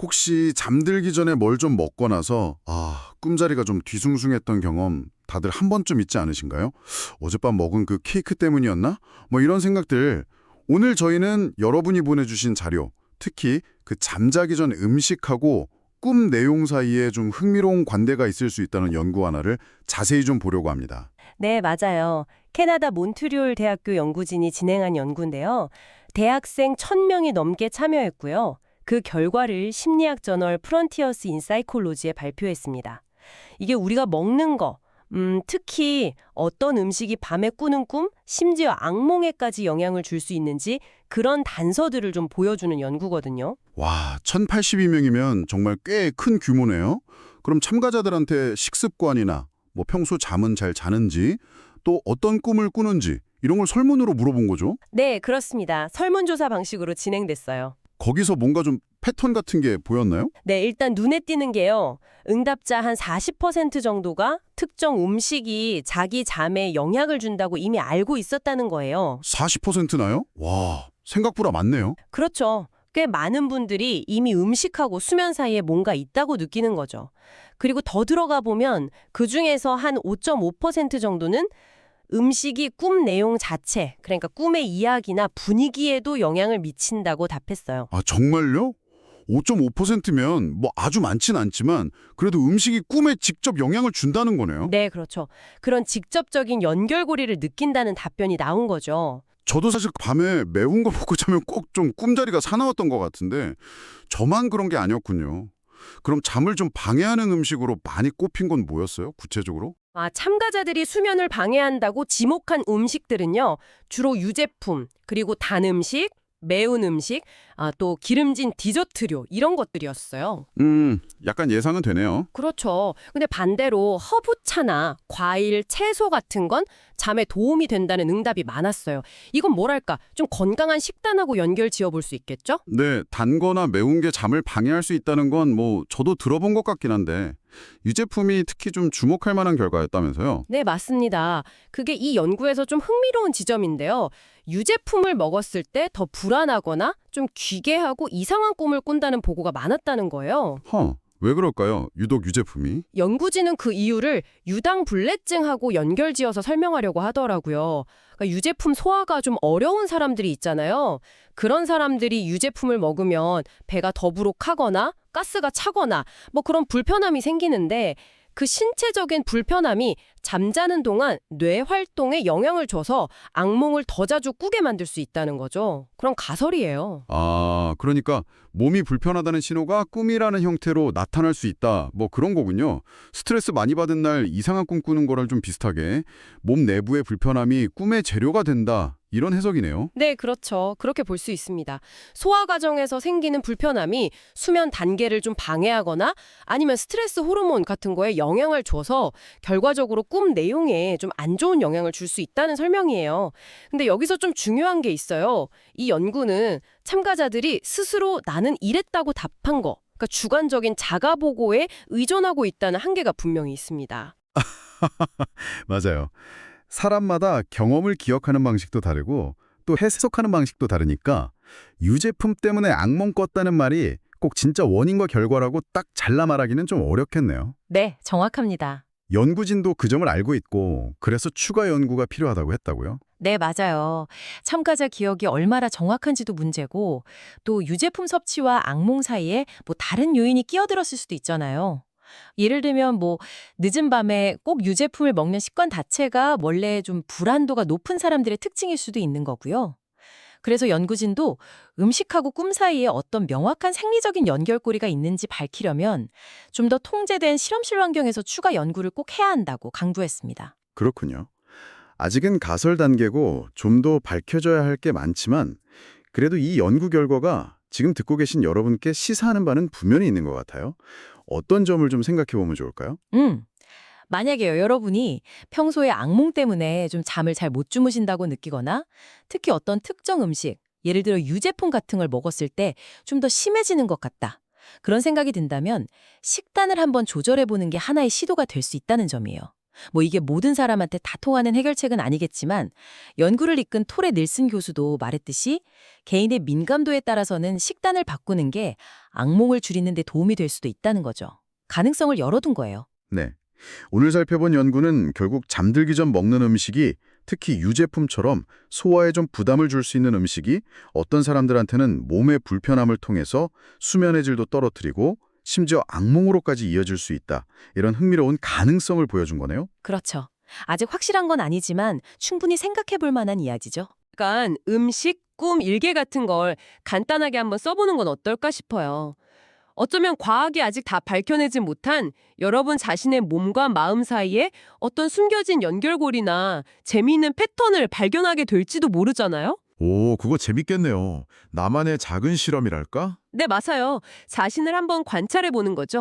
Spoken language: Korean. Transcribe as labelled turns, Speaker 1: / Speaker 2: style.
Speaker 1: 혹시 잠들기 전에 뭘 좀 먹고 나서 꿈자리가 좀 뒤숭숭했던 경험 다들 한 번쯤 있지 않으신가요? 어젯밤 먹은 그 케이크 때문이었나? 뭐 이런 생각들. 오늘 저희는 여러분이 보내주신 자료, 특히 그 잠자기 전 음식하고 꿈 내용 사이에 좀 흥미로운 관계가 있을 수 있다는 연구 하나를 자세히 좀 보려고 합니다.
Speaker 2: 네, 맞아요. 캐나다 몬트리올 대학교 연구진이 진행한 연구인데요. 대학생 1000명이 넘게 참여했고요. 그 결과를 심리학 저널 프론티어스 인 사이콜로지에 발표했습니다. 이게 우리가 먹는 거, 특히 어떤 음식이 밤에 꾸는 꿈, 심지어 악몽에까지 영향을 줄 수 있는지 그런 단서들을 좀 보여주는 연구거든요.
Speaker 1: 와, 1082명이면 정말 꽤 큰 규모네요. 그럼 참가자들한테 식습관이나 뭐 평소 잠은 잘 자는지 또 어떤 꿈을 꾸는지 이런 걸 설문으로 물어본 거죠?
Speaker 2: 네, 그렇습니다. 설문조사 방식으로 진행됐어요.
Speaker 1: 거기서 뭔가 좀 패턴 같은 게 보였나요?
Speaker 2: 네, 일단 눈에 띄는 게요. 응답자 한 40% 정도가 특정 음식이 자기 잠에 영향을 준다고 이미 알고 있었다는 거예요.
Speaker 1: 40%나요? 와, 생각보다 많네요.
Speaker 2: 그렇죠. 꽤 많은 분들이 이미 음식하고 수면 사이에 뭔가 있다고 느끼는 거죠. 그리고 더 들어가 보면 그중에서 한 5.5% 정도는 음식이 꿈 내용 자체, 그러니까 꿈의 이야기나 분위기에도 영향을 미친다고 답했어요.
Speaker 1: 아, 정말요? 5.5%면 뭐 아주 많진 않지만 그래도 음식이 꿈에 직접 영향을 준다는 거네요.
Speaker 2: 네, 그렇죠. 그런 직접적인 연결고리를 느낀다는 답변이 나온 거죠.
Speaker 1: 저도 사실 밤에 매운 거 먹고 자면 꼭 좀 꿈자리가 사나웠던 것 같은데 저만 그런 게 아니었군요. 그럼 잠을 좀 방해하는 음식으로 많이 꼽힌 건 뭐였어요? 구체적으로?
Speaker 2: 참가자들이 수면을 방해한다고 지목한 음식들은요, 주로 유제품, 그리고 단 음식, 매운 음식, 또 기름진 디저트류, 이런 것들이었어요.
Speaker 1: 약간 예상은 되네요.
Speaker 2: 그렇죠. 근데 반대로 허브차나 과일, 채소 같은 건 잠에 도움이 된다는 응답이 많았어요. 이건 뭐랄까, 좀 건강한 식단하고 연결 지어볼 수 있겠죠?
Speaker 1: 네, 단 거나 매운 게 잠을 방해할 수 있다는 건 뭐 저도 들어본 것 같긴 한데 유제품이 특히 좀 주목할 만한 결과였다면서요?
Speaker 2: 네, 맞습니다. 그게 이 연구에서 좀 흥미로운 지점인데요. 유제품을 먹었을 때 더 불안하거나 좀 기괴하고 이상한 꿈을 꾼다는 보고가 많았다는 거예요.
Speaker 1: 왜 그럴까요? 유독 유제품이?
Speaker 2: 연구진은 그 이유를 유당불내증하고 연결지어서 설명하려고 하더라고요. 그러니까 유제품 소화가 좀 어려운 사람들이 있잖아요. 그런 사람들이 유제품을 먹으면 배가 더부룩하거나 가스가 차거나 뭐 그런 불편함이 생기는데 그 신체적인 불편함이 잠자는 동안 뇌 활동에 영향을 줘서 악몽을 더 자주 꾸게 만들 수 있다는 거죠. 그런 가설이에요.
Speaker 1: 그러니까 몸이 불편하다는 신호가 꿈이라는 형태로 나타날 수 있다. 뭐 그런 거군요. 스트레스 많이 받은 날 이상한 꿈 꾸는 거랑 좀 비슷하게 몸 내부의 불편함이 꿈의 재료가 된다. 이런 해석이네요.
Speaker 2: 네, 그렇죠. 그렇게 볼 수 있습니다. 소화 과정에서 생기는 불편함이 수면 단계를 좀 방해하거나 아니면 스트레스 호르몬 같은 거에 영향을 줘서 결과적으로 꿈 내용에 좀 안 좋은 영향을 줄 수 있다는 설명이에요. 근데 여기서 좀 중요한 게 있어요. 이 연구는 참가자들이 스스로 나는 이랬다고 답한 거, 그러니까 주관적인 자가 보고에 의존하고 있다는 한계가 분명히 있습니다.
Speaker 1: 맞아요. 사람마다 경험을 기억하는 방식도 다르고 또 해석하는 방식도 다르니까 유제품 때문에 악몽 꿨다는 말이 꼭 진짜 원인과 결과라고 딱 잘라 말하기는 좀 어렵겠네요.
Speaker 2: 네, 정확합니다.
Speaker 1: 연구진도 그 점을 알고 있고 그래서 추가 연구가 필요하다고 했다고요?
Speaker 3: 네, 맞아요. 참가자 기억이 얼마나 정확한지도 문제고, 또 유제품 섭취와 악몽 사이에 뭐 다른 요인이 끼어들었을 수도 있잖아요. 예를 들면 뭐 늦은 밤에 꼭 유제품을 먹는 습관 자체가 원래 좀 불안도가 높은 사람들의 특징일 수도 있는 거고요. 그래서 연구진도 음식하고 꿈 사이에 어떤 명확한 생리적인 연결고리가 있는지 밝히려면 좀 더 통제된 실험실 환경에서 추가 연구를 꼭 해야 한다고 강조했습니다.
Speaker 1: 그렇군요. 아직은 가설 단계고 좀 더 밝혀져야 할 게 많지만 그래도 이 연구 결과가 지금 듣고 계신 여러분께 시사하는 바는 분명히 있는 것 같아요. 어떤 점을 좀 생각해 보면 좋을까요?
Speaker 3: 만약에요, 여러분이 평소에 악몽 때문에 좀 잠을 잘 못 주무신다고 느끼거나 특히 어떤 특정 음식, 예를 들어 유제품 같은 걸 먹었을 때 좀 더 심해지는 것 같다. 그런 생각이 든다면 식단을 한번 조절해 보는 게 하나의 시도가 될 수 있다는 점이에요. 뭐 이게 모든 사람한테 다 통하는 해결책은 아니겠지만 연구를 이끈 톨의 닐슨 교수도 말했듯이 개인의 민감도에 따라서는 식단을 바꾸는 게 악몽을 줄이는 데 도움이 될 수도 있다는 거죠. 가능성을 열어둔 거예요.
Speaker 1: 네. 오늘 살펴본 연구는 결국 잠들기 전 먹는 음식이 특히 유제품처럼 소화에 좀 부담을 줄 수 있는 음식이 어떤 사람들한테는 몸의 불편함을 통해서 수면의 질도 떨어뜨리고 심지어 악몽으로까지 이어질 수 있다. 이런 흥미로운 가능성을 보여준 거네요.
Speaker 3: 그렇죠. 아직 확실한 건 아니지만 충분히 생각해 볼 만한 이야기죠.
Speaker 2: 약간 음식, 꿈, 일기 같은 걸 간단하게 한번 써보는 건 어떨까 싶어요. 어쩌면 과학이 아직 다 밝혀내지 못한 여러분 자신의 몸과 마음 사이에 어떤 숨겨진 연결고리나 재미있는 패턴을 발견하게 될지도 모르잖아요?
Speaker 4: 오, 그거 재밌겠네요. 나만의 작은 실험이랄까?
Speaker 2: 네, 맞아요. 자신을 한번 관찰해 보는 거죠.